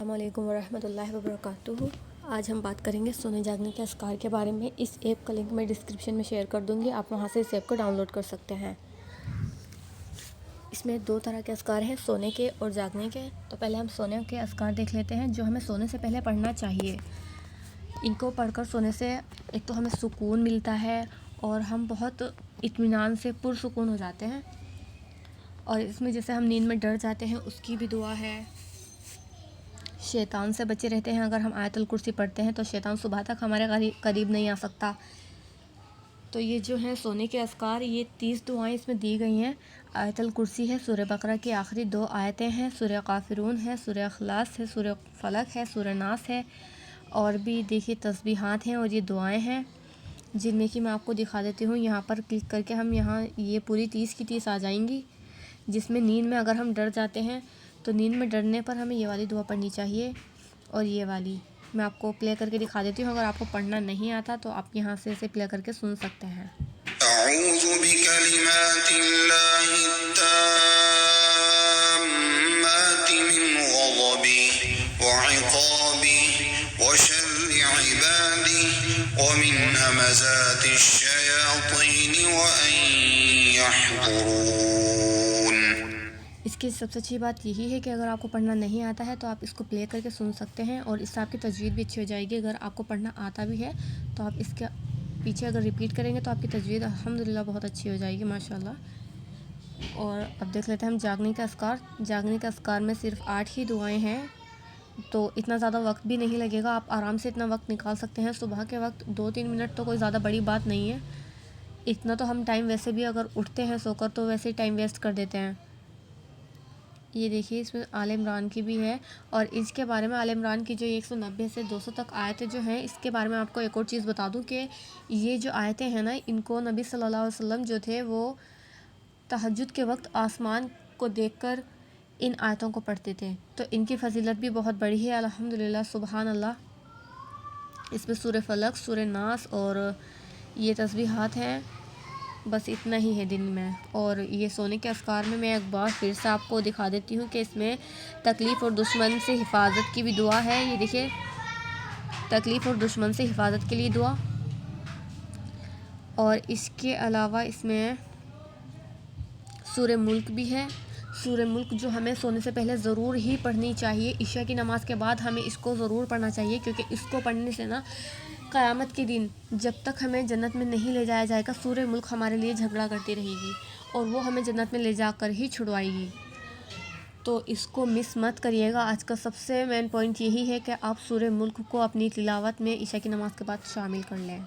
السلام علیکم ورحمۃ اللہ وبرکاتہ۔ آج ہم بات کریں گے سونے جاگنے کے اذکار کے بارے میں۔ اس ایپ کا لنک میں ڈسکرپشن میں شیئر کر دوں گی، آپ وہاں سے اس ایپ کو ڈاؤن لوڈ کر سکتے ہیں۔ اس میں دو طرح کے اذکار ہیں، سونے کے اور جاگنے کے۔ تو پہلے ہم سونے کے اذکار دیکھ لیتے ہیں جو ہمیں سونے سے پہلے پڑھنا چاہیے۔ ان کو پڑھ کر سونے سے ایک تو ہمیں سکون ملتا ہے اور ہم بہت اطمینان سے پرسکون ہو جاتے ہیں، اور اس میں جیسے ہم نیند میں ڈر جاتے ہیں اس کی بھی دعا ہے۔ شیطان سے بچے رہتے ہیں، اگر ہم آیت الکرسی پڑھتے ہیں تو شیطان صبح تک ہمارے قریب نہیں آ سکتا۔ تو یہ جو ہیں سونے کے اذکار، یہ 30 دعائیں اس میں دی گئی ہیں۔ آیت الکرسی ہے، سورہ بقرہ کی آخری 2 آیتیں ہیں، سورہ کافرون ہے، سورہ اخلاص ہے، سورہ فلق ہے، سورہ ناس ہے، اور بھی دیکھیے تسبیحات ہیں اور یہ دعائیں ہیں جن میں کہ میں آپ کو دکھا دیتی ہوں۔ یہاں پر کلک کر کے ہم یہاں یہ پوری 30 کی 30 آ جائیں گی، جس میں نیند میں اگر ہم ڈر جاتے ہیں تو نیند میں ڈرنے پر ہمیں یہ والی دعا پڑھنی چاہیے، اور یہ والی میں آپ کو پلے کر کے دکھا دیتی ہوں۔ اگر آپ کو پڑھنا نہیں آتا تو آپ یہاں سے اسے پلے کر کے سن سکتے ہیں۔ اعوذ بکلمات اللہ التامات من غضبہ وعقابہ وشر عبادہ ومن همزات الشیاطین وان يحضرون۔ اس کی سب سے اچھی بات یہی ہے کہ اگر آپ کو پڑھنا نہیں آتا ہے تو آپ اس کو پلے کر کے سن سکتے ہیں، اور اس سے آپ کی تجوید بھی اچھی ہو جائے گی۔ اگر آپ کو پڑھنا آتا بھی ہے تو آپ اس کے پیچھے اگر ریپیٹ کریں گے تو آپ کی تجوید الحمدللہ بہت اچھی ہو جائے گی ماشاءاللہ۔ اور اب دیکھ لیتے ہیں ہم جاگنے کے اذکار۔ جاگنے کے اذکار میں صرف 8 ہی دعائیں ہیں، تو اتنا زیادہ وقت بھی نہیں لگے گا، آپ آرام سے اتنا وقت نکال سکتے ہیں۔ صبح کے وقت 2-3 منٹ تو کوئی زیادہ بڑی بات نہیں ہے، اتنا تو ہم ٹائم ویسے بھی اگر اٹھتے ہیں سو کر تو ویسے ہی ٹائم ویسٹ کر دیتے ہیں۔ یہ دیکھیے اس میں آل عمران کی بھی ہے، اور اس کے بارے میں آل عمران کی جو 190 سے 200 تک آیتیں جو ہیں، اس کے بارے میں آپ کو ایک اور چیز بتا دوں کہ یہ جو آیتیں ہیں نا، ان کو نبی صلی اللہ علیہ وسلم جو تھے وہ تہجد کے وقت آسمان کو دیکھ کر ان آیتوں کو پڑھتے تھے، تو ان کی فضیلت بھی بہت بڑی ہے الحمدللہ، سبحان اللہ۔ اس میں سورہ فلق، سورہ ناس اور یہ تسبیحات ہیں، بس اتنا ہی ہے دن میں۔ اور یہ سونے کے اذکار میں ایک بار پھر سے آپ کو دکھا دیتی ہوں کہ اس میں تکلیف اور دشمن سے حفاظت کی بھی دعا ہے۔ یہ دیکھیں، تکلیف اور دشمن سے حفاظت کے لیے دعا، اور اس کے علاوہ اس میں سورہ ملک بھی ہے۔ سورہ ملک جو ہمیں سونے سے پہلے ضرور ہی پڑھنی چاہیے، عشاء کی نماز کے بعد ہمیں اس کو ضرور پڑھنا چاہیے، کیونکہ اس کو پڑھنے سے نا قیامت کے دن جب تک ہمیں جنت میں نہیں لے جایا جائے گا، سورہ ملک ہمارے لیے جھگڑا کرتی رہے گی اور وہ ہمیں جنت میں لے جا کر ہی چھڑوائے گی۔ تو اس کو مس مت کریے گا۔ آج کا سب سے مین پوائنٹ یہی ہے کہ آپ سورہ ملک کو اپنی تلاوت میں عشاء کی نماز کے بعد شامل کر لیں۔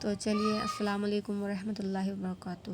تو چلیے، السلام علیکم ورحمۃ اللہ وبرکاتہ۔